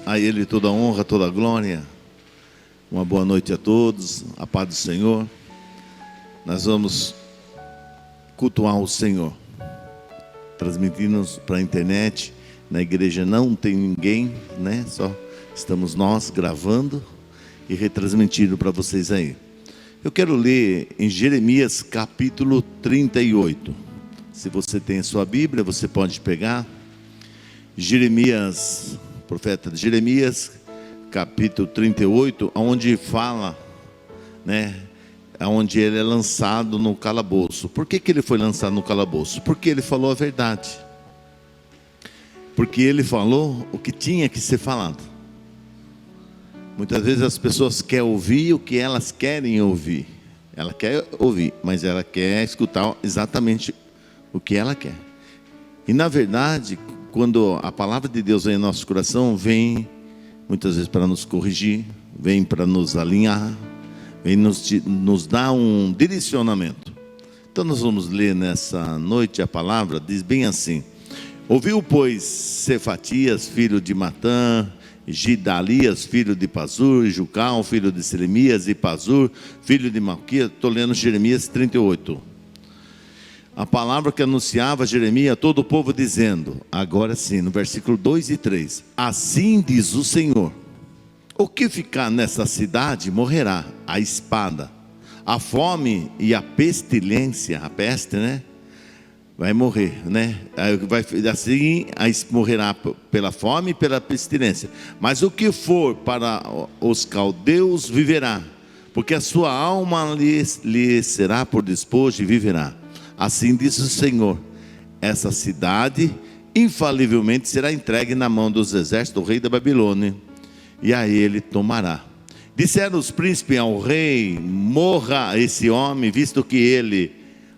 a Ele toda a honra, toda a glória. Uma boa noite a todos, a paz do Senhor. Nós vamos cultuar o Senhor, transmitindo para a internet. Na igreja não tem ninguém, né? Só estamos nós gravando e retransmitindo para vocês aí. Eu quero ler em Jeremias capítulo 38. Se você tem a sua Bíblia, você pode pegar. Jeremias, profeta de Jeremias, capítulo 38, onde fala, né, onde ele é lançado no calabouço. Por que ele foi lançado no calabouço? Porque ele falou a verdade. Porque ele falou o que tinha que ser falado. Muitas vezes as pessoas querem ouvir o que elas querem ouvir. Ela quer ouvir, mas ela quer escutar exatamente o que ela quer. E na verdade, quando a palavra de Deus vem em nosso coração, vem muitas vezes para nos corrigir, vem para nos alinhar, vem nos dar um direcionamento. Então nós vamos ler nessa noite a palavra, diz bem assim: ouviu, pois, Cefatias, filho de Matã, Gidalias, filho de Pazur, Jucal, filho de Selemias, e Pazur, filho de Malquias. Estou lendo Jeremias 38. A palavra que anunciava Jeremias a todo o povo, dizendo, agora sim, no versículo 2 e 3: assim diz o Senhor: o que ficar nessa cidade morrerá a espada, a fome e a pestilência, a peste, né? Vai morrer, né? Assim morrerá pela fome e pela pestilência. Mas o que for para os caldeus viverá, porque a sua alma lhe será por despojo e viverá. Assim diz o Senhor: essa cidade infalivelmente será entregue na mão dos exércitos do rei da Babilônia, e a ele tomará. Disseram os príncipes ao rei: morra esse homem, visto que ele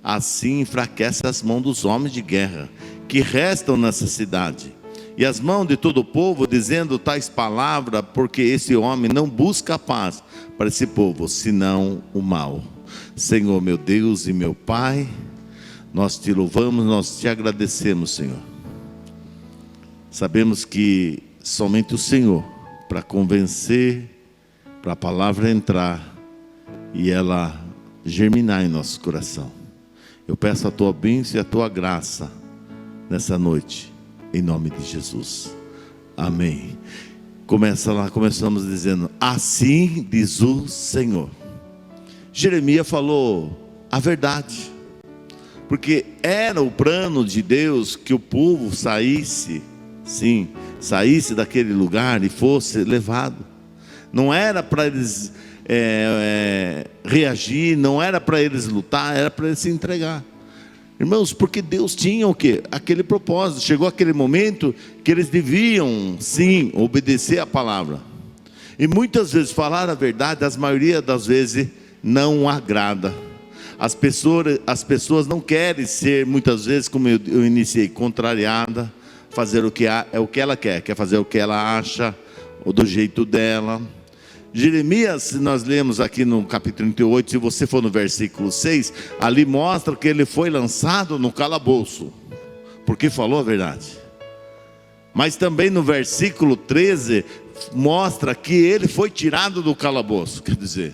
assim enfraquece as mãos dos homens de guerra que restam nessa cidade, e as mãos de todo o povo, dizendo tais palavras, porque esse homem não busca a paz para esse povo, senão o mal. Senhor meu Deus e meu Pai, nós te louvamos, nós te agradecemos, Senhor. Sabemos que somente o Senhor, para convencer, para a palavra entrar e ela germinar em nosso coração. Eu peço a tua bênção e a tua graça nessa noite, em nome de Jesus. Amém. Começamos dizendo, assim diz o Senhor. Jeremias falou a verdade, porque era o plano de Deus que o povo saísse daquele lugar e fosse levado. Não era para eles reagir, não era para eles lutar, era para eles se entregar. Irmãos, porque Deus tinha o quê? Aquele propósito. Chegou aquele momento que eles deviam, sim, obedecer a palavra. E muitas vezes falar a verdade, a maioria das vezes, não agrada. As pessoas não querem ser, muitas vezes, como eu iniciei, contrariada, fazer o que ela quer fazer o que ela acha, ou do jeito dela. Jeremias, nós lemos aqui no capítulo 38, se você for no versículo 6, ali mostra que ele foi lançado no calabouço, porque falou a verdade. Mas também no versículo 13, mostra que ele foi tirado do calabouço, quer dizer,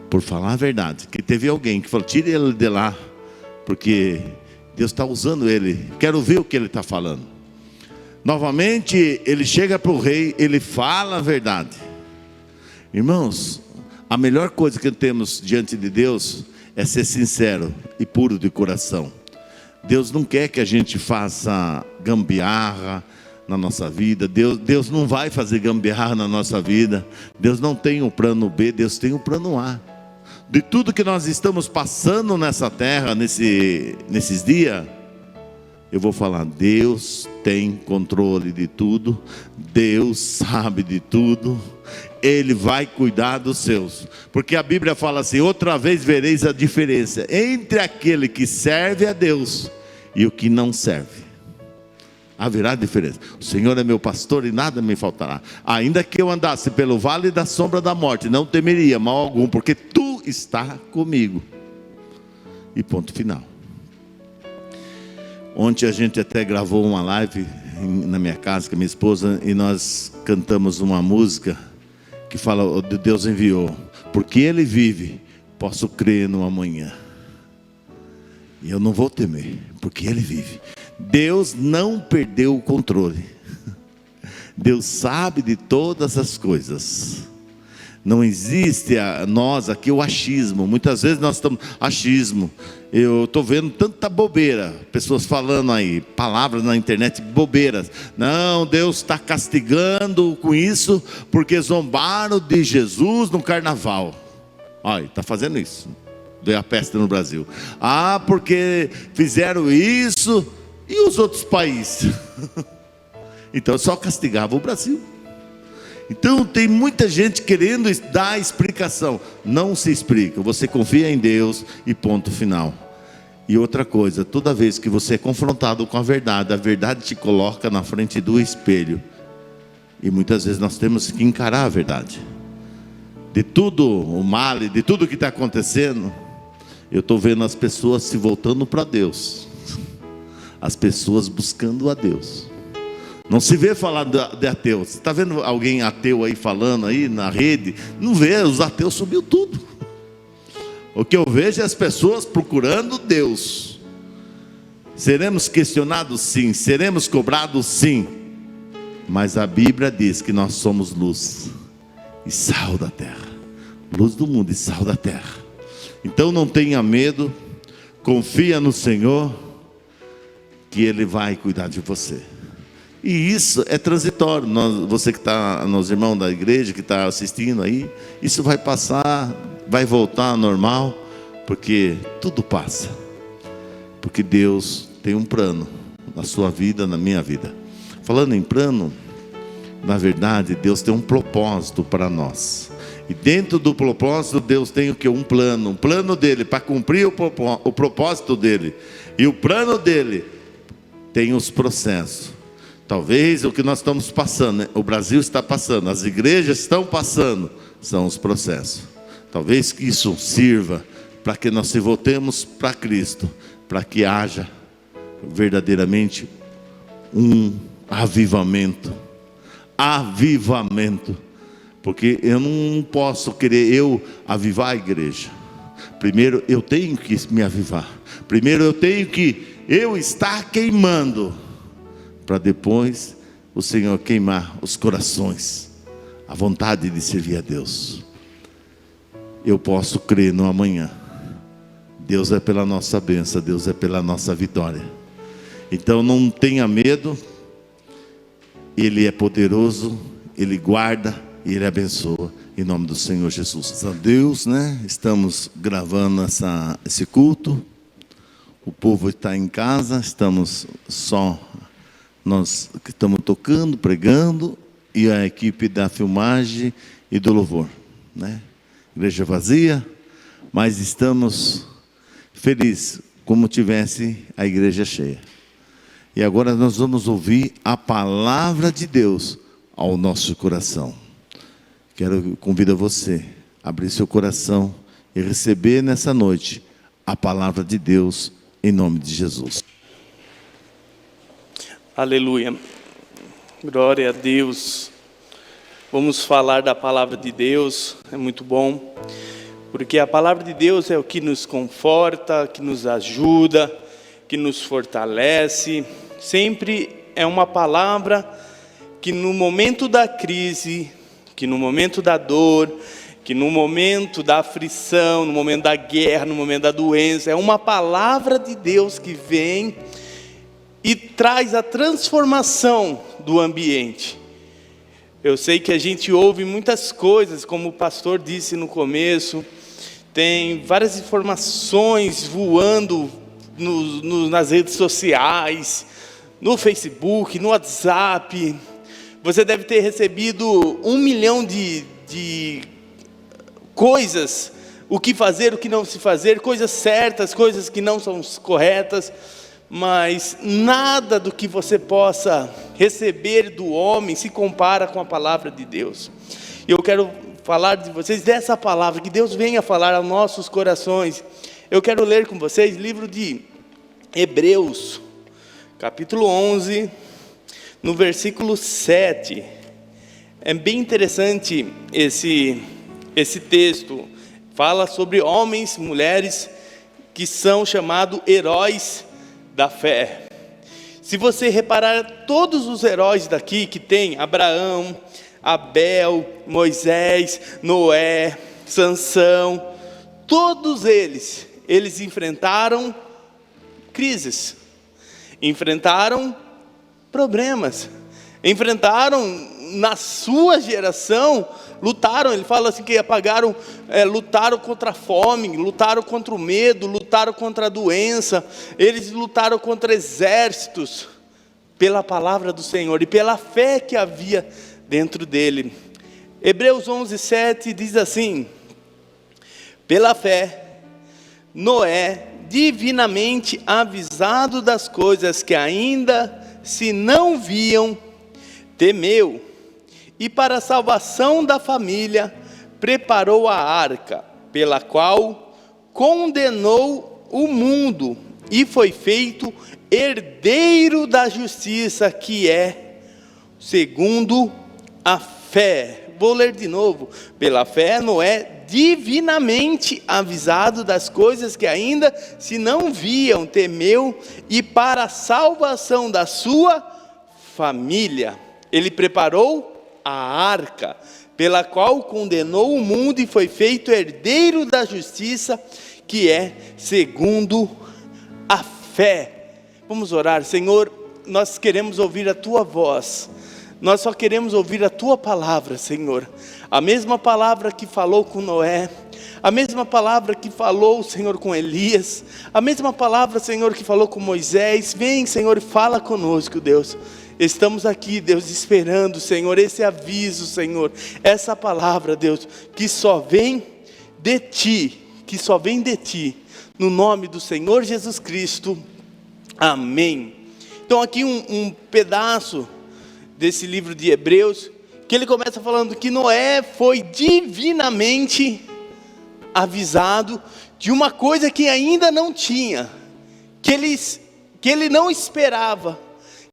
por falar a verdade, que teve alguém que falou, tire ele de lá, porque Deus está usando ele, quero ver o que ele está falando. Novamente, ele chega para o rei, ele fala a verdade. Irmãos, a melhor coisa que temos diante de Deus é ser sincero e puro de coração. Deus não quer que a gente faça gambiarra na nossa vida. Deus não vai fazer gambiarra na nossa vida. Deus não tem o plano B, Deus tem o plano A. De tudo que nós estamos passando nessa terra, nesses dias, eu vou falar, Deus tem controle de tudo, Deus sabe de tudo, Ele vai cuidar dos seus, porque a Bíblia fala assim, outra vez vereis a diferença entre aquele que serve a Deus e o que não serve. Haverá diferença. O Senhor é meu pastor e nada me faltará. Ainda que eu andasse pelo vale da sombra da morte, não temeria mal algum, porque tu está comigo. E ponto final. Ontem a gente até gravou uma live na minha casa com a minha esposa e nós cantamos uma música que fala: Deus enviou, porque Ele vive, posso crer no amanhã. E eu não vou temer, porque Ele vive. Deus não perdeu o controle. Deus sabe de todas as coisas. Não existe nós aqui o achismo. Muitas vezes nós estamos achismo. Eu estou vendo tanta bobeira, pessoas falando aí, palavras na internet, bobeiras. Não, Deus está castigando com isso, porque zombaram de Jesus no carnaval. Olha, está fazendo isso. Deu a peste no Brasil. Ah, porque fizeram isso e os outros países. Então só castigava o Brasil. Então tem muita gente querendo dar explicação. Não se explica, você confia em Deus e ponto final. E outra coisa, toda vez que você é confrontado com a verdade te coloca na frente do espelho. E muitas vezes nós temos que encarar a verdade. De tudo o mal, de tudo que está acontecendo, eu estou vendo as pessoas se voltando para Deus. As pessoas buscando a Deus. Não se vê falar de ateus. Você está vendo alguém ateu aí falando aí na rede? Não vê, os ateus subiu tudo. O que eu vejo é as pessoas procurando Deus. Seremos questionados? Sim. Seremos cobrados? Sim. Mas a Bíblia diz que nós somos luz e sal da terra. Luz do mundo e sal da terra. Então não tenha medo. Confia no Senhor, que Ele vai cuidar de você. E isso é transitório. Você que está, nos irmãos da igreja que está assistindo aí, isso vai passar, vai voltar ao normal, porque tudo passa. Porque Deus tem um plano na sua vida, na minha vida. Falando em plano, na verdade, Deus tem um propósito para nós. E dentro do propósito, Deus tem o que? Um plano dele para cumprir o propósito dele. E o plano dele tem os processos. Talvez o que nós estamos passando, né? O Brasil está passando, as igrejas estão passando, são os processos. Talvez que isso sirva para que nós se voltemos para Cristo, para que haja verdadeiramente um avivamento. Avivamento. Porque eu não posso querer avivar a igreja. Primeiro eu tenho que me avivar. Primeiro eu tenho que estar queimando, para depois o Senhor queimar os corações, a vontade de servir a Deus. Eu posso crer no amanhã. Deus é pela nossa bênção, Deus é pela nossa vitória. Então não tenha medo. Ele é poderoso, Ele guarda e Ele abençoa, em nome do Senhor Jesus. A Deus, né? Estamos gravando esse culto. O povo está em casa, nós que estamos tocando, pregando, e a equipe da filmagem e do louvor, né? Igreja vazia, mas estamos felizes, como tivesse a igreja cheia. E agora nós vamos ouvir a palavra de Deus ao nosso coração. Convido você a abrir seu coração e receber nessa noite a palavra de Deus em nome de Jesus. Aleluia, glória a Deus. Vamos falar da palavra de Deus, é muito bom, porque a palavra de Deus é o que nos conforta, que nos ajuda, que nos fortalece. Sempre é uma palavra que no momento da crise, que no momento da dor, que no momento da aflição, no momento da guerra, no momento da doença, é uma palavra de Deus que vem e traz a transformação do ambiente. Eu sei que a gente ouve muitas coisas, como o pastor disse no começo, tem várias informações voando nas redes sociais, no Facebook, no WhatsApp. Você deve ter recebido 1 milhão de coisas, o que fazer, o que não se fazer, coisas certas, coisas que não são corretas, mas nada do que você possa receber do homem se compara com a palavra de Deus. Eu quero falar de vocês dessa palavra, que Deus venha falar aos nossos corações. Eu quero ler com vocês livro de Hebreus, capítulo 11, no versículo 7. É bem interessante esse texto. Fala sobre homens, mulheres que são chamados heróis da fé. Se você reparar, todos os heróis daqui que tem Abraão, Abel, Moisés, Noé, Sansão, todos eles enfrentaram crises, enfrentaram problemas, enfrentaram na sua geração, lutaram, ele fala assim que lutaram contra a fome, lutaram contra o medo, lutaram contra a doença, eles lutaram contra exércitos, pela palavra do Senhor e pela fé que havia dentro dele. Hebreus 11:7 diz assim: pela fé, Noé, divinamente avisado das coisas que ainda se não viam, temeu, e para a salvação da família, preparou a arca, pela qual condenou o mundo, e foi feito herdeiro da justiça, que é segundo a fé. Vou ler de novo. Pela fé, Noé, divinamente avisado das coisas que ainda se não viam, temeu, e para a salvação da sua família, ele preparou a arca, pela qual condenou o mundo e foi feito herdeiro da justiça, que é segundo a fé. Vamos orar. Senhor, nós queremos ouvir a Tua voz, nós só queremos ouvir a Tua palavra, Senhor. A mesma palavra que falou com Noé, a mesma palavra que falou, Senhor, com Elias, a mesma palavra, Senhor, que falou com Moisés. Vem, Senhor, e fala conosco, Deus. Estamos aqui, Deus, esperando, Senhor, esse aviso, Senhor, essa palavra, Deus, que só vem de Ti, no nome do Senhor Jesus Cristo, amém. Então aqui um pedaço desse livro de Hebreus, que ele começa falando que Noé foi divinamente avisado de uma coisa que ainda não tinha, que ele não esperava,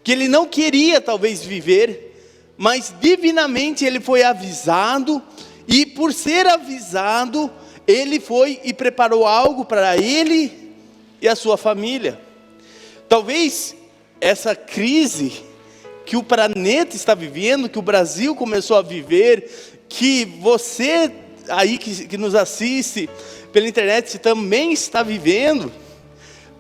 que ele não queria talvez viver, mas divinamente ele foi avisado, e por ser avisado, ele foi e preparou algo para ele e a sua família. Talvez essa crise que o planeta está vivendo, que o Brasil começou a viver, que você aí que nos assiste pela internet também está vivendo,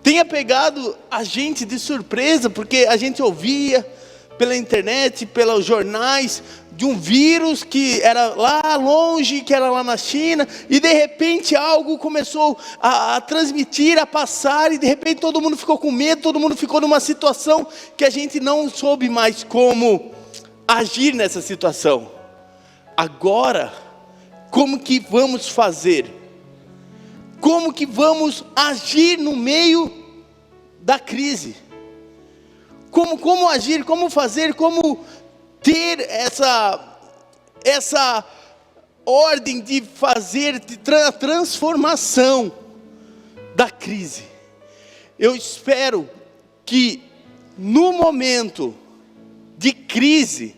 tenha pegado a gente de surpresa, porque a gente ouvia pela internet, pelos jornais, de um vírus que era lá longe, que era lá na China, e de repente algo começou a transmitir, a passar, e de repente todo mundo ficou com medo, todo mundo ficou numa situação que a gente não soube mais como agir nessa situação. Agora, como que vamos fazer? Como que vamos agir no meio da crise? Como agir, como fazer, como ter essa ordem de fazer a transformação da crise? Eu espero que no momento de crise,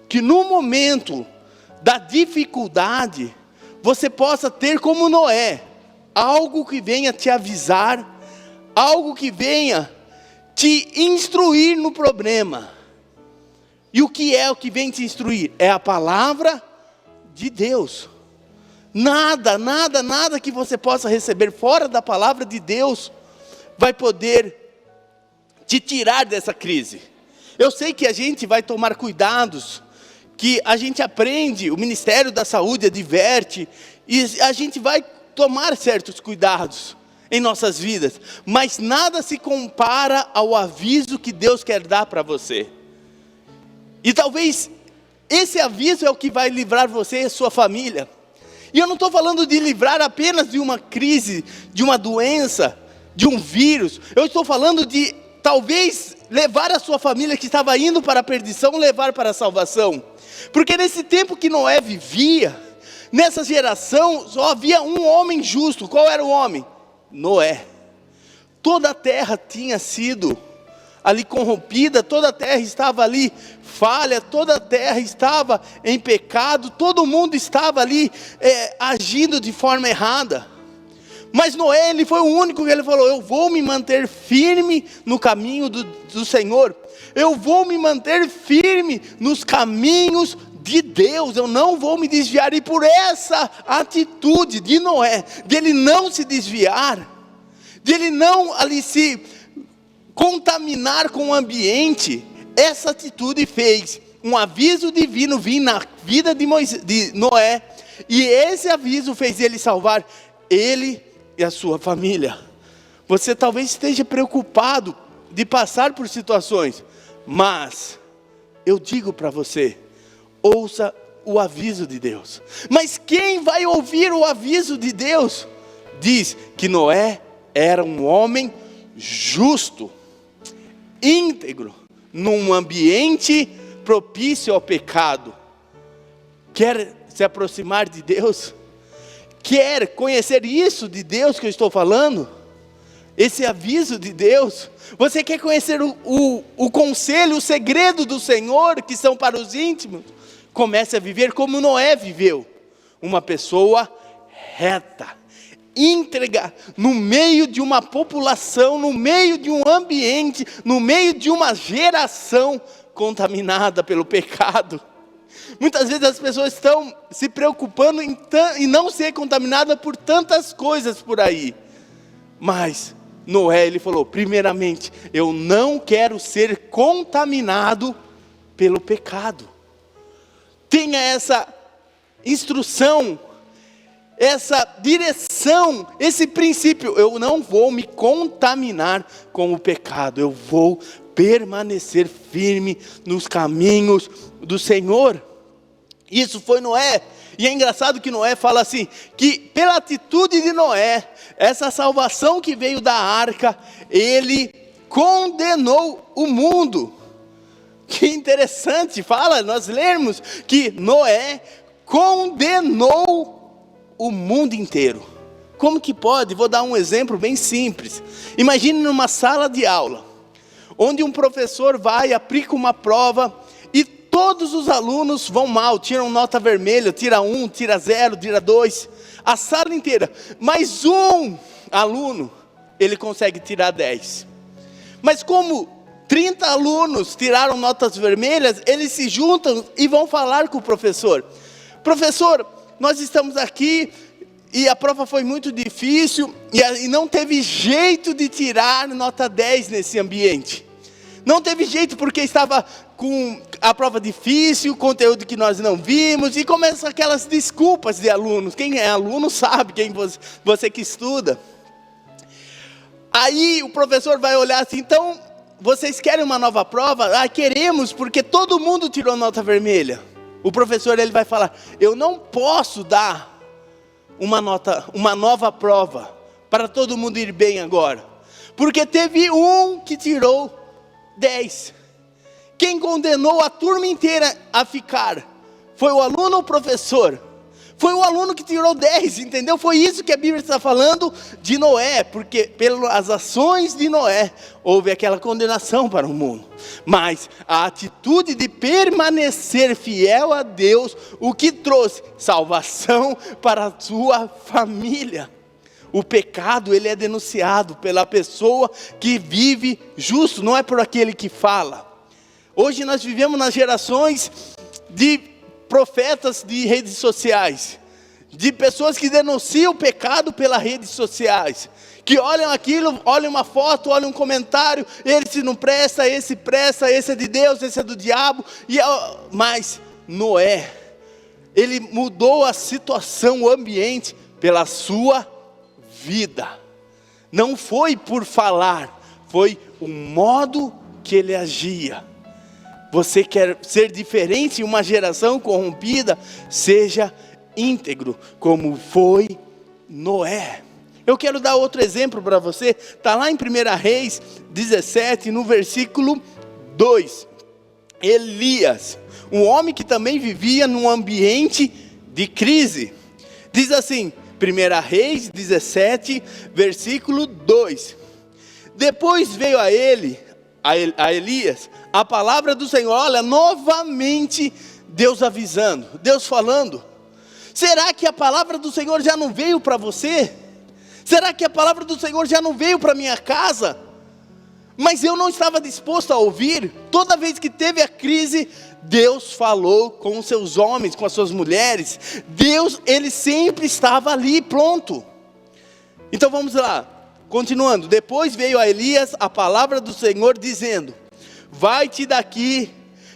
que no momento da dificuldade, você possa ter como Noé, algo que venha te avisar, algo que venha te instruir no problema. E o que é o que vem te instruir? É a palavra de Deus. Nada que você possa receber fora da palavra de Deus vai poder te tirar dessa crise. Eu sei que a gente vai tomar cuidados, que a gente aprende, o Ministério da Saúde adverte, e a gente vai tomar certos cuidados em nossas vidas, mas nada se compara ao aviso que Deus quer dar para você. E talvez esse aviso é o que vai livrar você e a sua família. E eu não estou falando de livrar apenas de uma crise, de uma doença, de um vírus. Eu estou falando de talvez levar a sua família que estava indo para a perdição, levar para a salvação. Porque nesse tempo que Noé vivia, nessa geração só havia um homem justo. Qual era o homem? Noé. Toda a terra tinha sido ali corrompida, toda a terra estava ali falha, toda a terra estava em pecado, todo mundo estava ali agindo de forma errada. Mas Noé, ele foi o único que ele falou: eu vou me manter firme no caminho do Senhor, eu vou me manter firme nos caminhos de Deus, eu não vou me desviar. E por essa atitude de Noé, de ele não se desviar, de ele não ali se contaminar com o ambiente, essa atitude fez um aviso divino vir na vida de Noé, e esse aviso fez ele salvar ele e a sua família. Você talvez esteja preocupado de passar por situações, mas eu digo para você: ouça o aviso de Deus. Mas quem vai ouvir o aviso de Deus? Diz que Noé era um homem justo, íntegro, num ambiente propício ao pecado. Quer se aproximar de Deus? Quer conhecer isso de Deus que eu estou falando? Esse aviso de Deus? Você quer conhecer o conselho, o segredo do Senhor, que são para os íntimos? Comece a viver como Noé viveu. Uma pessoa reta, íntegra, no meio de uma população, no meio de um ambiente, no meio de uma geração contaminada pelo pecado. Muitas vezes as pessoas estão se preocupando em não ser contaminada por tantas coisas por aí. Mas Noé, ele falou: primeiramente, eu não quero ser contaminado pelo pecado. Tenha essa instrução, essa direção, esse princípio: eu não vou me contaminar com o pecado, eu vou permanecer firme nos caminhos do Senhor. Isso foi Noé. E é engraçado que Noé fala assim, que pela atitude de Noé, essa salvação que veio da arca, ele condenou o mundo. Que interessante, nós lermos que Noé condenou o mundo inteiro. Como que pode? Vou dar um exemplo bem simples. Imagine numa sala de aula, onde um professor vai, aplica uma prova, e todos os alunos vão mal, tiram nota vermelha, tira 1, tira 0, tira 2, a sala inteira. Mas um aluno, ele consegue tirar 10. Mas como 30 alunos tiraram notas vermelhas, eles se juntam e vão falar com o professor: professor, nós estamos aqui e a prova foi muito difícil e não teve jeito de tirar nota 10 nesse ambiente. Não teve jeito porque estava com a prova difícil, conteúdo que nós não vimos, e começam aquelas desculpas de alunos. Quem é aluno sabe, quem você que estuda. Aí o professor vai olhar assim: então, vocês querem uma nova prova? Ah, queremos, porque todo mundo tirou nota vermelha. O professor, ele vai falar: eu não posso dar uma nova prova para todo mundo ir bem agora, porque teve um que tirou 10. Quem condenou a turma inteira a ficar foi o aluno ou o professor? Foi o aluno que tirou 10, entendeu? Foi isso que a Bíblia está falando de Noé, porque pelas ações de Noé houve aquela condenação para o mundo. Mas a atitude de permanecer fiel a Deus, o que trouxe salvação para a sua família. O pecado, ele é denunciado pela pessoa que vive justo, não é por aquele que fala. Hoje nós vivemos nas gerações de profetas de redes sociais, de pessoas que denunciam o pecado pelas redes sociais, que olham aquilo, olham uma foto, olham um comentário: esse não presta, esse é de Deus, esse é do diabo. Mas Noé, ele mudou a situação, o ambiente, pela sua vida. Não foi por falar, foi o modo que ele agia. Você quer ser diferente em uma geração corrompida? Seja íntegro, como foi Noé. Eu quero dar outro exemplo para você. Está lá em 1 Reis 17, no versículo 2. Elias, um homem que também vivia num ambiente de crise. Diz assim, 1 Reis 17, versículo 2. Depois veio a ele a Elias a palavra do Senhor. Olha, novamente Deus avisando, Deus falando. Será que a palavra do Senhor já não veio para você? Será que a palavra do Senhor já não veio para minha casa? Mas eu não estava disposto a ouvir. Toda vez que teve a crise, Deus falou com os seus homens, com as suas mulheres. Deus, Ele sempre estava ali, pronto. Então vamos lá, continuando. Depois veio a Elias a palavra do Senhor dizendo: vai-te daqui,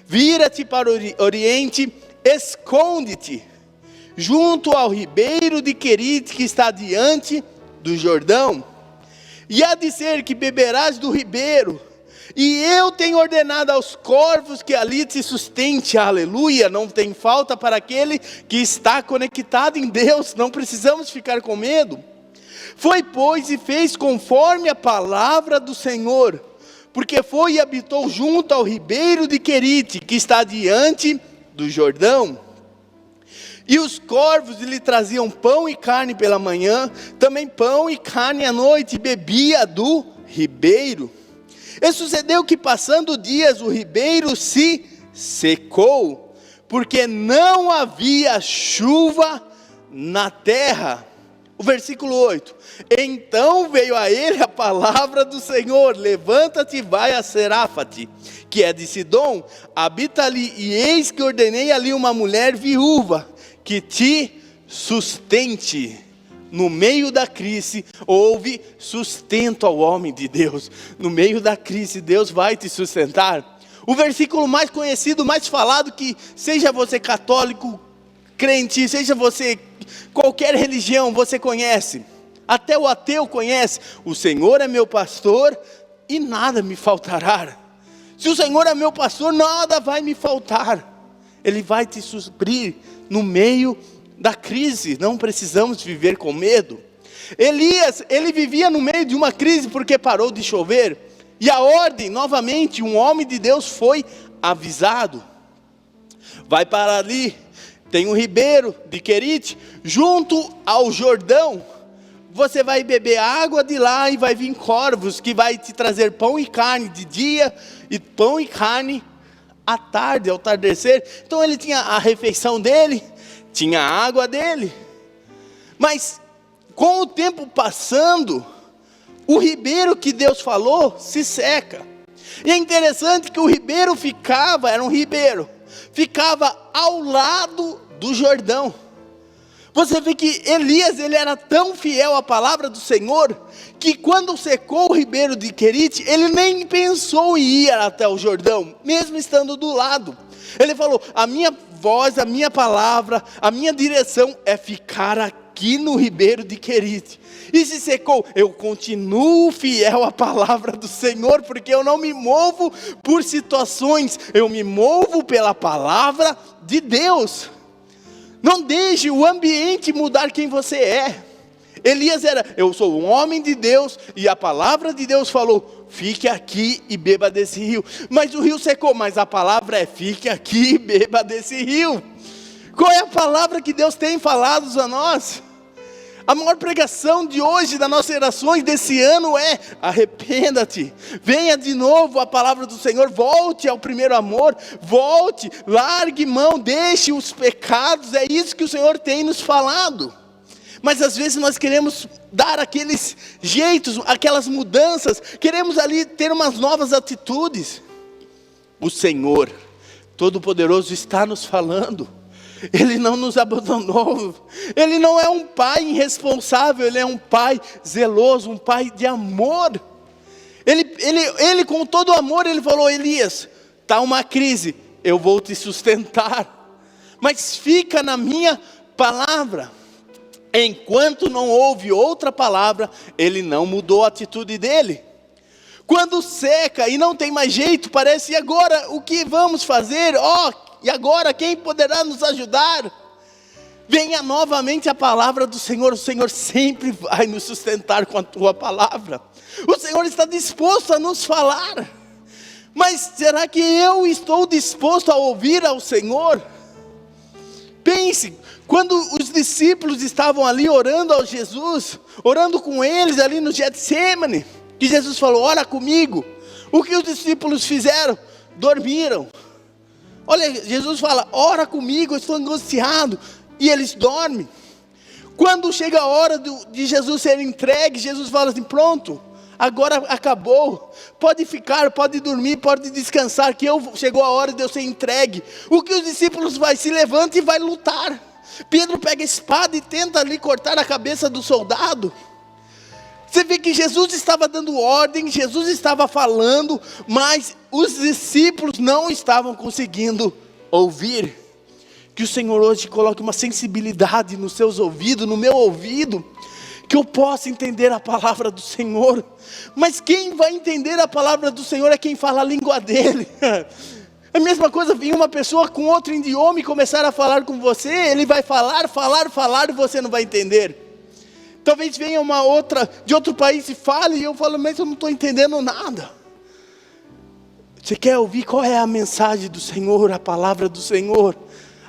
vira-te para o oriente, esconde-te junto ao ribeiro de Querite, que está diante do Jordão. E há de ser que beberás do ribeiro, e eu tenho ordenado aos corvos que ali te sustente. Aleluia, não tem falta para aquele que está conectado em Deus, não precisamos ficar com medo. Foi, pois, e fez conforme a palavra do Senhor, porque foi e habitou junto ao ribeiro de Querite, que está diante do Jordão. E os corvos lhe traziam pão e carne pela manhã, também pão e carne à noite, e bebia do ribeiro. E sucedeu que, passando dias, o ribeiro se secou, porque não havia chuva na terra. O versículo 8: então veio a ele a palavra do Senhor: levanta-te e vai a Serafate, que é de Sidom, habita ali, e eis que ordenei ali uma mulher viúva, que te sustente. No meio da crise, houve sustento ao homem de Deus. No meio da crise, Deus vai te sustentar. O versículo mais conhecido, mais falado, que seja você católico, crente, seja você qualquer religião, você conhece. Até o ateu conhece: o Senhor é meu pastor e nada me faltará. Se o Senhor é meu pastor, nada vai me faltar. Ele vai te suprir no meio da crise. Não precisamos viver com medo. Elias, ele vivia no meio de uma crise porque parou de chover. E a ordem, novamente, um homem de Deus foi avisado: vai para ali, tem um ribeiro de Querite, junto ao Jordão. Você vai beber água de lá e vai vir corvos que vai te trazer pão e carne de dia e pão e carne à tarde, ao tardecer. Então ele tinha a refeição dele, tinha a água dele. Mas com o tempo passando, o ribeiro que Deus falou se seca. E é interessante que o ribeiro era um ribeiro, ficava ao lado do Jordão. Você vê que Elias, ele era tão fiel à palavra do Senhor, que quando secou o ribeiro de Querite, ele nem pensou em ir até o Jordão, mesmo estando do lado. Ele falou: a minha voz, a minha palavra, a minha direção é ficar aqui no ribeiro de Querite. E se secou, eu continuo fiel à palavra do Senhor, porque eu não me movo por situações, eu me movo pela palavra de Deus. Não deixe o ambiente mudar quem você é. Elias eu sou um homem de Deus, e a palavra de Deus falou: fique aqui e beba desse rio. Mas o rio secou, mas a palavra é: fique aqui e beba desse rio. Qual é a palavra que Deus tem falado a nós? A maior pregação de hoje, das nossas gerações desse ano é: arrependa-te, venha de novo a palavra do Senhor, volte ao primeiro amor, volte, largue mão, deixe os pecados. É isso que o Senhor tem nos falado. Mas às vezes nós queremos dar aqueles jeitos, aquelas mudanças, queremos ali ter umas novas atitudes. O Senhor Todo-Poderoso está nos falando. Ele não nos abandonou. Ele não é um pai irresponsável. Ele é um pai zeloso, um pai de amor. Ele com todo amor, ele falou: Elias, está uma crise, eu vou te sustentar, mas fica na minha palavra. Enquanto não houve outra palavra, ele não mudou a atitude dele. Quando seca e não tem mais jeito, parece: e agora o que vamos fazer? E agora quem poderá nos ajudar? Venha novamente a palavra do Senhor. O Senhor sempre vai nos sustentar com a tua palavra. O Senhor está disposto a nos falar. Mas será que eu estou disposto a ouvir ao Senhor? Pense, quando os discípulos estavam ali orando ao Jesus, orando com eles ali no Getsemane, que Jesus falou: ora comigo. O que os discípulos fizeram? Dormiram. Olha, Jesus fala, ora comigo, eu estou angustiado. E eles dormem. Quando chega a hora de Jesus ser entregue, Jesus fala assim, pronto, agora acabou. Pode ficar, pode dormir, pode descansar, que chegou a hora de eu ser entregue. O que os discípulos fazem? Se levanta e vai lutar. Pedro pega a espada e tenta ali cortar a cabeça do soldado. Você vê que Jesus estava dando ordem, Jesus estava falando, mas os discípulos não estavam conseguindo ouvir. Que o Senhor hoje coloque uma sensibilidade nos seus ouvidos, no meu ouvido, que eu possa entender a palavra do Senhor. Mas quem vai entender a palavra do Senhor é quem fala a língua dele. É a mesma coisa, vir uma pessoa com outro idioma e começar a falar com você, ele vai falar e você não vai entender. Talvez venha uma outra de outro país e fale, e eu falo, mas eu não estou entendendo nada. Você quer ouvir qual é a mensagem do Senhor, a palavra do Senhor?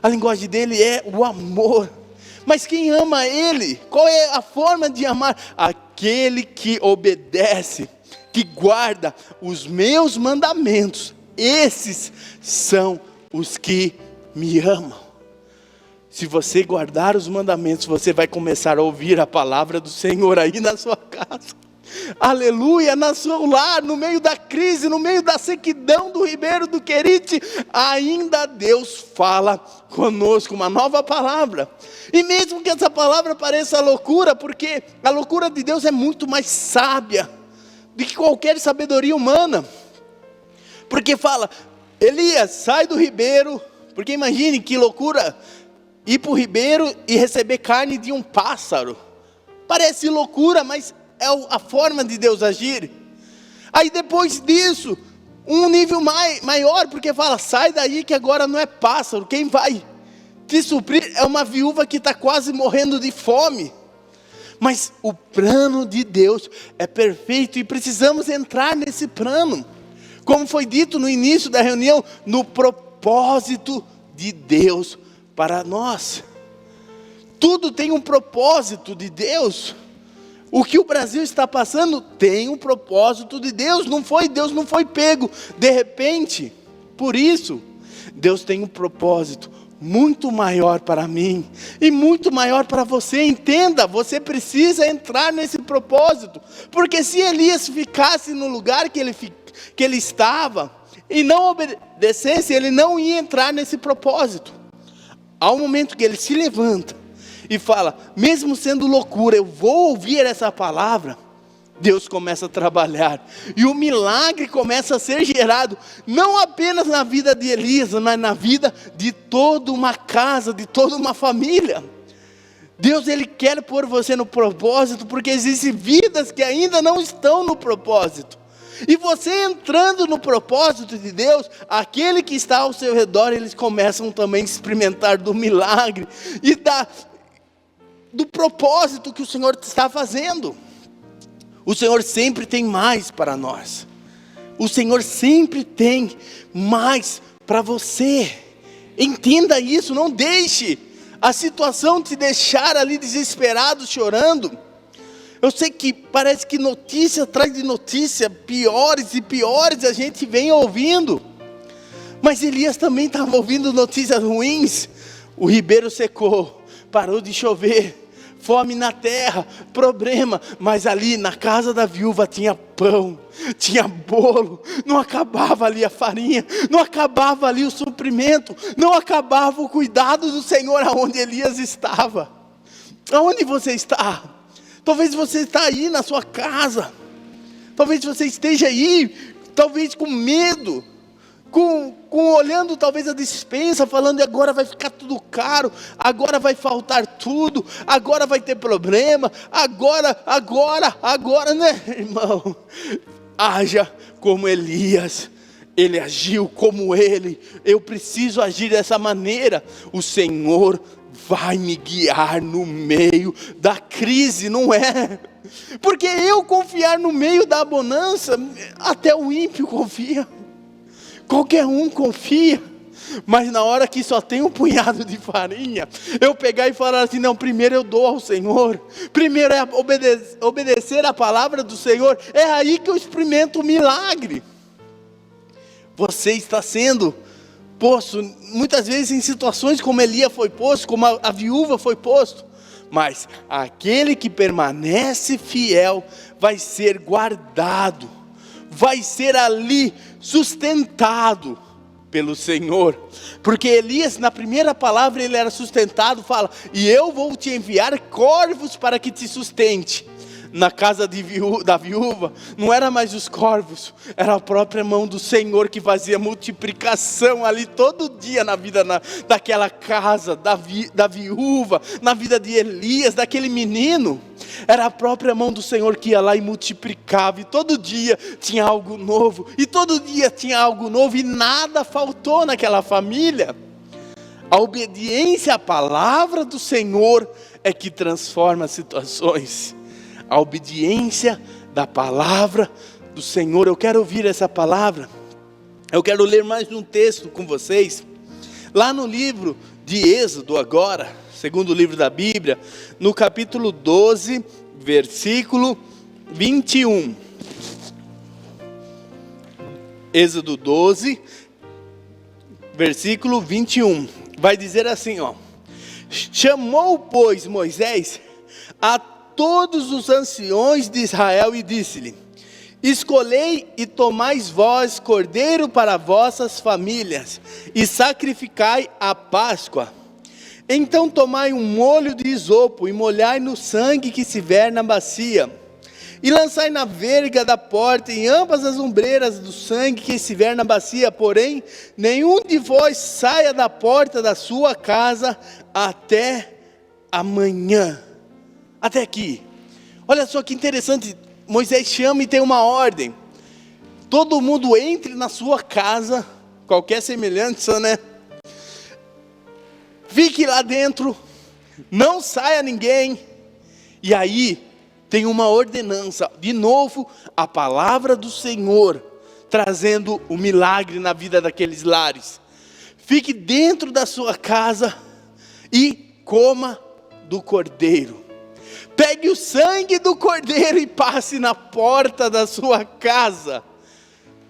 A linguagem dele é o amor. Mas quem ama ele? Qual é a forma de amar? Aquele que obedece, que guarda os meus mandamentos. Esses são os que me amam. Se você guardar os mandamentos, você vai começar a ouvir a palavra do Senhor aí na sua casa. Aleluia, no seu lar, no meio da crise, no meio da sequidão do Ribeiro do Querite, ainda Deus fala conosco uma nova palavra. E mesmo que essa palavra pareça loucura, porque a loucura de Deus é muito mais sábia do que qualquer sabedoria humana. Porque fala, Elias, sai do ribeiro, porque imagine que loucura, ir para o ribeiro e receber carne de um pássaro. Parece loucura, mas é a forma de Deus agir. Aí depois disso, um nível maior, porque fala, sai daí que agora não é pássaro, quem vai te suprir é uma viúva que está quase morrendo de fome. Mas o plano de Deus é perfeito e precisamos entrar nesse plano. Como foi dito no início da reunião, no propósito de Deus para nós. Tudo tem um propósito de Deus. O que o Brasil está passando tem um propósito de Deus. Deus não foi pego de repente. Por isso, Deus tem um propósito muito maior para mim e muito maior para você. Entenda, você precisa entrar nesse propósito. Porque se Elias ficasse no lugar que ele estava e não obedecesse, ele não ia entrar nesse propósito. Ao momento que ele se levanta e fala, mesmo sendo loucura, eu vou ouvir essa palavra, Deus começa a trabalhar, e o milagre começa a ser gerado, não apenas na vida de Elias, mas na vida de toda uma casa, de toda uma família. Deus, Ele quer pôr você no propósito, porque existem vidas que ainda não estão no propósito. E você entrando no propósito de Deus, aquele que está ao seu redor, eles começam também a experimentar do milagre e do propósito que o Senhor está fazendo. O Senhor sempre tem mais para nós. O Senhor sempre tem mais para você. Entenda isso, não deixe a situação te deixar ali desesperado, chorando. Eu sei que parece que notícia atrás de notícia, piores e piores a gente vem ouvindo. Mas Elias também estava ouvindo notícias ruins. O ribeiro secou, parou de chover, fome na terra, problema. Mas ali na casa da viúva tinha pão, tinha bolo, não acabava ali a farinha, não acabava ali o suprimento, não acabava o cuidado do Senhor aonde Elias estava. Aonde você está? Talvez você está aí na sua casa, talvez você esteja aí, talvez com medo, olhando talvez a despensa, falando agora vai ficar tudo caro, agora vai faltar tudo, agora vai ter problema, agora, né, irmão? Haja como Elias, ele agiu como ele, eu preciso agir dessa maneira, o Senhor vai me guiar no meio da crise, não é? Porque eu confiar no meio da bonança, até o ímpio confia, qualquer um confia, mas na hora que só tem um punhado de farinha, eu pegar e falar assim, não, primeiro eu dou ao Senhor, primeiro é obedecer a palavra do Senhor, é aí que eu experimento o milagre. Você está sendo posto, muitas vezes em situações como Elias foi posto, como a viúva foi posto. Mas aquele que permanece fiel vai ser guardado, vai ser ali sustentado pelo Senhor. Porque Elias, na primeira palavra, ele era sustentado, fala: e eu vou te enviar corvos para que te sustente. Na casa da viúva, não era mais os corvos, era a própria mão do Senhor que fazia multiplicação ali todo dia na vida daquela casa, da viúva, na vida de Elias, daquele menino. Era a própria mão do Senhor que ia lá e multiplicava, e todo dia tinha algo novo, e todo dia tinha algo novo, e nada faltou naquela família. A obediência à palavra do Senhor é que transforma situações. A obediência da palavra do Senhor. Eu quero ouvir essa palavra. Eu quero ler mais um texto com vocês. Lá no livro de Êxodo agora, segundo livro da Bíblia, no capítulo 12, versículo 21. Êxodo 12, versículo 21. Vai dizer assim, ó: chamou, pois, Moisés a todos os anciões de Israel e disse-lhe: escolhei e tomais vós cordeiro para vossas famílias, e sacrificai a Páscoa. Então tomai um molho de isopo, e molhai no sangue que se ver na bacia, e lançai na verga da porta, em ambas as ombreiras do sangue que se ver na bacia. Porém, nenhum de vós saia da porta da sua casa até amanhã. Até aqui. Olha só que interessante. Moisés chama e tem uma ordem: todo mundo entre na sua casa. Qualquer semelhança, né? Fique lá dentro, não saia ninguém. E aí tem uma ordenança. De novo, a palavra do Senhor trazendo o milagre na vida daqueles lares. Fique dentro da sua casa e coma do cordeiro. Pegue o sangue do cordeiro e passe na porta da sua casa.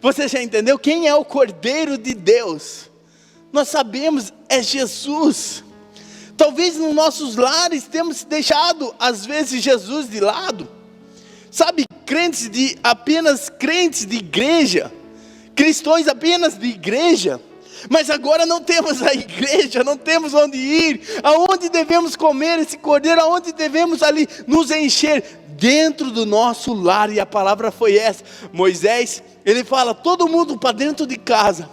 Você já entendeu quem é o Cordeiro de Deus? Nós sabemos, é Jesus. Talvez nos nossos lares temos deixado às vezes Jesus de lado. Sabe, apenas crentes de igreja, cristãos apenas de igreja. Mas agora não temos a igreja, não temos onde ir, aonde devemos comer esse cordeiro, aonde devemos ali nos encher, dentro do nosso lar. E a palavra foi essa. Moisés, ele fala: todo mundo para dentro de casa,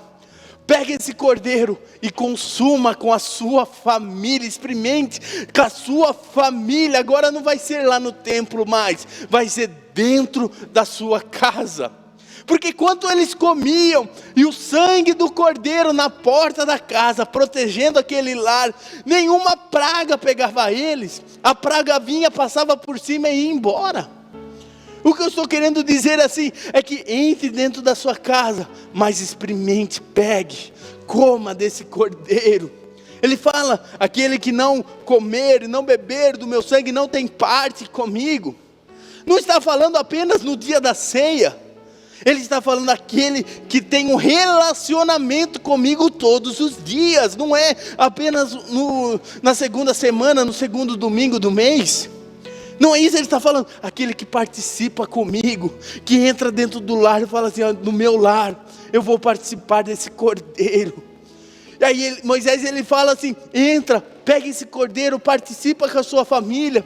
pega esse cordeiro e consuma com a sua família, experimente com a sua família. Agora não vai ser lá no templo mais, vai ser dentro da sua casa. Porque quando eles comiam, e o sangue do cordeiro na porta da casa, protegendo aquele lar, nenhuma praga pegava eles. A praga vinha, passava por cima e ia embora. O que eu estou querendo dizer assim, é que entre dentro da sua casa, mas experimente, pegue, coma desse cordeiro. Ele fala: aquele que não comer e não beber do meu sangue não tem parte comigo. Não está falando apenas no dia da ceia. Ele está falando aquele que tem um relacionamento comigo todos os dias. Não é apenas na segunda semana, no segundo domingo do mês. Não é isso, ele está falando. Aquele que participa comigo, que entra dentro do lar e fala assim: no meu lar, eu vou participar desse cordeiro. E aí Moisés ele fala assim: entra, pega esse cordeiro, participa com a sua família.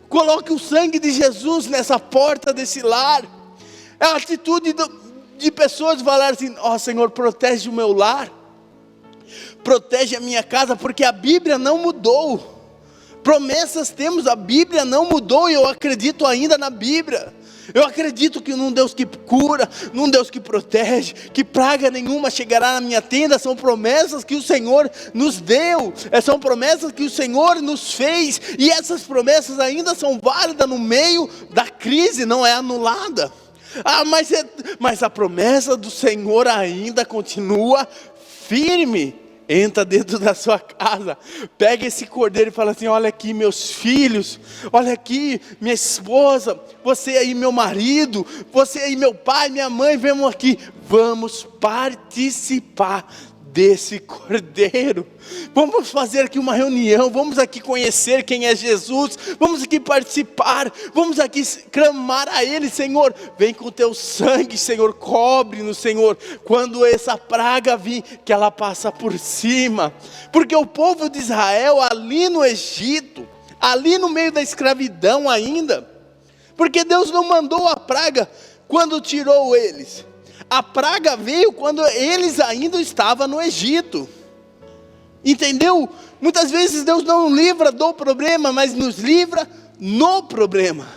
Coloque o sangue de Jesus nessa porta desse lar. É a atitude de pessoas falar assim: ó Senhor, protege o meu lar, protege a minha casa, porque a Bíblia não mudou. Promessas temos, a Bíblia não mudou, e eu acredito ainda na Bíblia. Eu acredito que num Deus que cura, num Deus que protege, que praga nenhuma chegará na minha tenda. São promessas que o Senhor nos deu, são promessas que o Senhor nos fez, e essas promessas ainda são válidas no meio da crise, não é anulada. Mas a promessa do Senhor ainda continua firme entra dentro da sua casa, pega esse cordeiro e fala assim: olha aqui meus filhos, olha aqui minha esposa, você aí meu marido, você aí meu pai, minha mãe, vamos aqui, vamos participar desse cordeiro. Vamos fazer aqui uma reunião, vamos aqui conhecer quem é Jesus, vamos aqui participar, vamos aqui clamar a Ele: Senhor, vem com o teu sangue, Senhor, cobre-nos, Senhor, quando essa praga vir, que ela passa por cima, porque o povo de Israel ali no Egito, ali no meio da escravidão ainda, porque Deus não mandou a praga quando tirou eles, a praga veio quando eles ainda estavam no Egito. Entendeu? Muitas vezes Deus não livra do problema, mas nos livra no problema.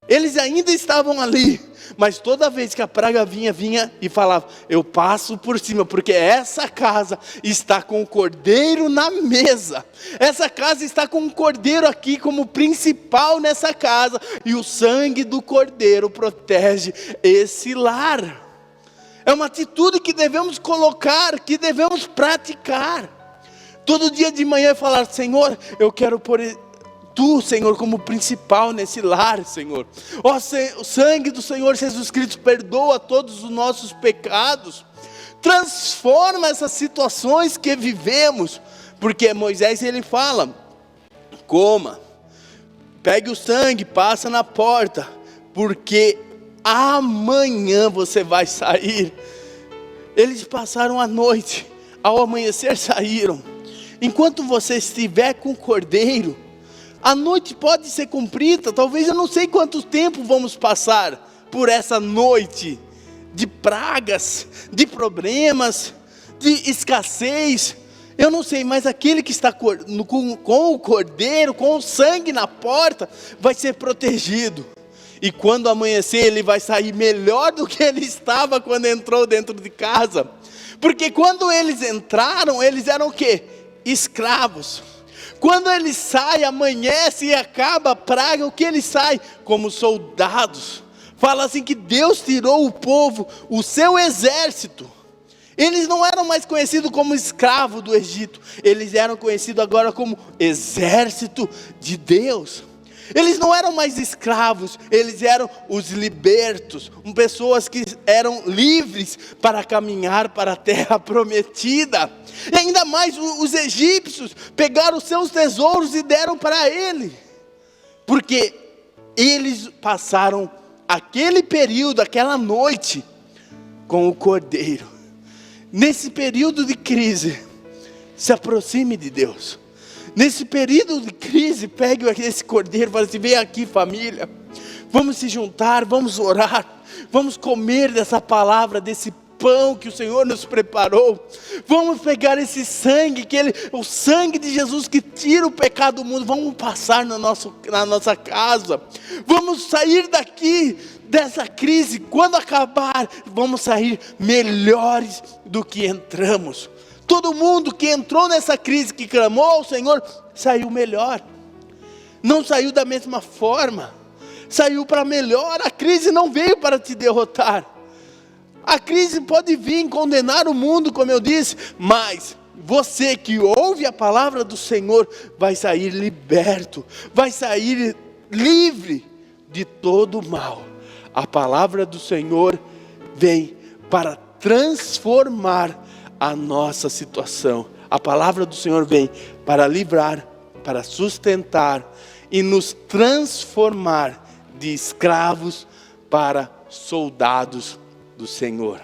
Eles ainda estavam ali, mas toda vez que a praga vinha e falava: eu passo por cima, porque essa casa está com o cordeiro na mesa. Essa casa está com o cordeiro aqui como principal nessa casa, e o sangue do cordeiro protege esse lar. É uma atitude que devemos colocar, que devemos praticar. Todo dia de manhã falar: Senhor, eu quero pôr Tu, Senhor, como principal nesse lar, Senhor. O sangue do Senhor Jesus Cristo perdoa todos os nossos pecados. Transforma essas situações que vivemos. Porque Moisés, ele fala: coma, pegue o sangue, passa na porta, porque amanhã você vai sair. Eles passaram a noite, ao amanhecer saíram. Enquanto você estiver com o cordeiro, a noite pode ser cumprida. Talvez, eu não sei quanto tempo vamos passar por essa noite de pragas, de problemas, de escassez. Eu não sei, mas aquele que está com o cordeiro, com o sangue na porta, vai ser protegido. E quando amanhecer, ele vai sair melhor do que ele estava quando entrou dentro de casa. Porque quando eles entraram, eles eram o quê? Escravos. Quando eles saem, amanhece e acaba a praga, o que eles saem? Como soldados. Fala assim que Deus tirou o povo, o seu exército. Eles não eram mais conhecidos como escravos do Egito. Eles eram conhecidos agora como exército de Deus. Eles não eram mais escravos, eles eram os libertos, pessoas que eram livres para caminhar para a terra prometida. E ainda mais os egípcios pegaram os seus tesouros e deram para ele, porque eles passaram aquele período, aquela noite com o cordeiro. Nesse período de crise, se aproxime de Deus. Nesse período de crise, pegue esse cordeiro e fale assim: vem aqui, família, vamos se juntar, vamos orar, vamos comer dessa palavra, desse pão que o Senhor nos preparou. Vamos pegar esse sangue, o sangue de Jesus que tira o pecado do mundo, vamos passar na nossa casa. Vamos sair daqui, dessa crise, quando acabar, vamos sair melhores do que entramos. Todo mundo que entrou nessa crise, que clamou ao Senhor, saiu melhor. Não saiu da mesma forma, saiu para melhor. A crise não veio para te derrotar. A crise pode vir condenar o mundo, como eu disse, mas você que ouve a palavra do Senhor vai sair liberto, vai sair livre de todo o mal. A palavra do Senhor vem para transformar a nossa situação. A palavra do Senhor vem para livrar, para sustentar e nos transformar de escravos para soldados do Senhor.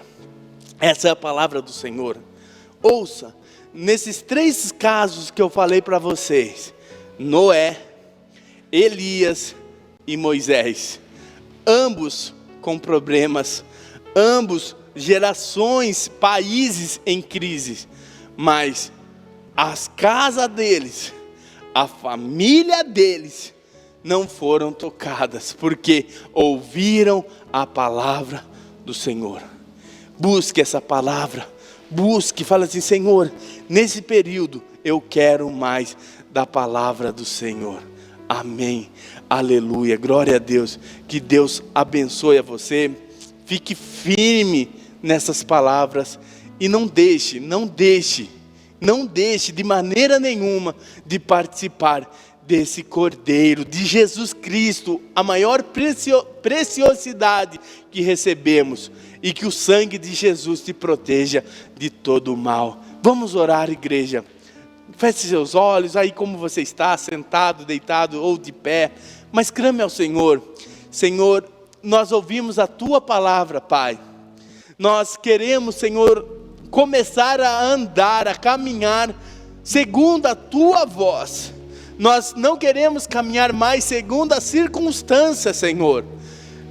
Essa é a palavra do Senhor. Ouça, nesses 3 casos que eu falei para vocês, Noé, Elias e Moisés, ambos com problemas, ambos gerações, países em crise, mas as casas deles, a família deles não foram tocadas, porque ouviram a palavra do Senhor. Busque essa palavra, busque, fala assim: Senhor, nesse período eu quero mais da palavra do Senhor. Amém, aleluia, glória a Deus. Que Deus abençoe a você. Fique firme nessas palavras e não deixe não deixe de maneira nenhuma de participar desse Cordeiro, de Jesus Cristo, a maior preciosidade que recebemos, e que o sangue de Jesus te proteja de todo o mal. Vamos orar, igreja. Feche seus olhos, aí como você está, sentado, deitado ou de pé, mas clame ao Senhor. Senhor, nós ouvimos a Tua palavra, Pai. Nós queremos, Senhor, começar a andar, a caminhar segundo a Tua voz. Nós não queremos caminhar mais segundo as circunstâncias, Senhor,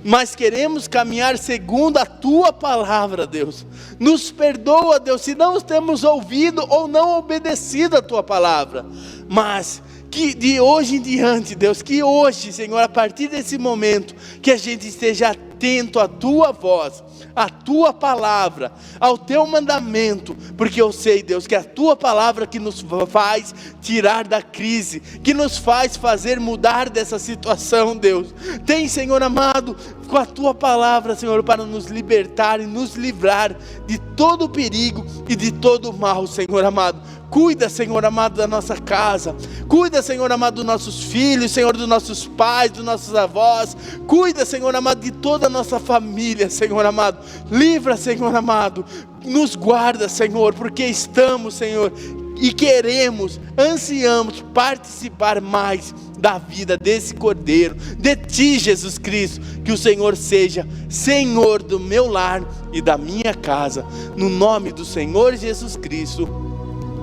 mas queremos caminhar segundo a Tua palavra, Deus. Nos perdoa, Deus, se não temos ouvido ou não obedecido a Tua palavra, mas que de hoje em diante, Deus, que hoje, Senhor, a partir desse momento, que a gente esteja atento à Tua voz, à Tua palavra, ao Teu mandamento, porque eu sei, Deus, que é a Tua palavra que nos faz tirar da crise, que nos faz fazer mudar dessa situação, Deus. Tem, Senhor amado, com a Tua palavra, Senhor, para nos libertar e nos livrar de todo o perigo e de todo o mal, Senhor amado. Cuida, Senhor amado, da nossa casa. Cuida, Senhor amado, dos nossos filhos, Senhor, dos nossos pais, dos nossos avós. Cuida, Senhor amado, de toda a nossa família, Senhor amado. Livra, Senhor amado. Nos guarda, Senhor, porque estamos, Senhor, e queremos, ansiamos participar mais da vida desse Cordeiro, de Ti, Jesus Cristo. Que o Senhor seja Senhor do meu lar e da minha casa. No nome do Senhor Jesus Cristo.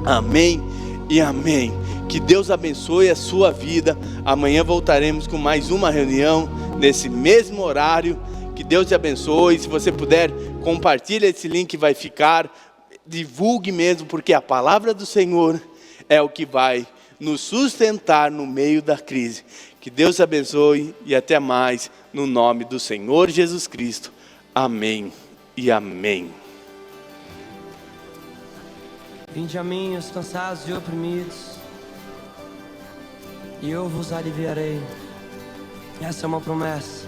Amém e amém. Que Deus abençoe a sua vida. Amanhã voltaremos com mais uma reunião nesse mesmo horário. Que Deus te abençoe. Se você puder, compartilha esse link, vai ficar. Divulgue mesmo, porque a palavra do Senhor é o que vai nos sustentar no meio da crise. Que Deus te abençoe e até mais, no nome do Senhor Jesus Cristo. Amém e amém. Vinde a mim os cansados e oprimidos, e eu vos aliviarei. Essa é uma promessa.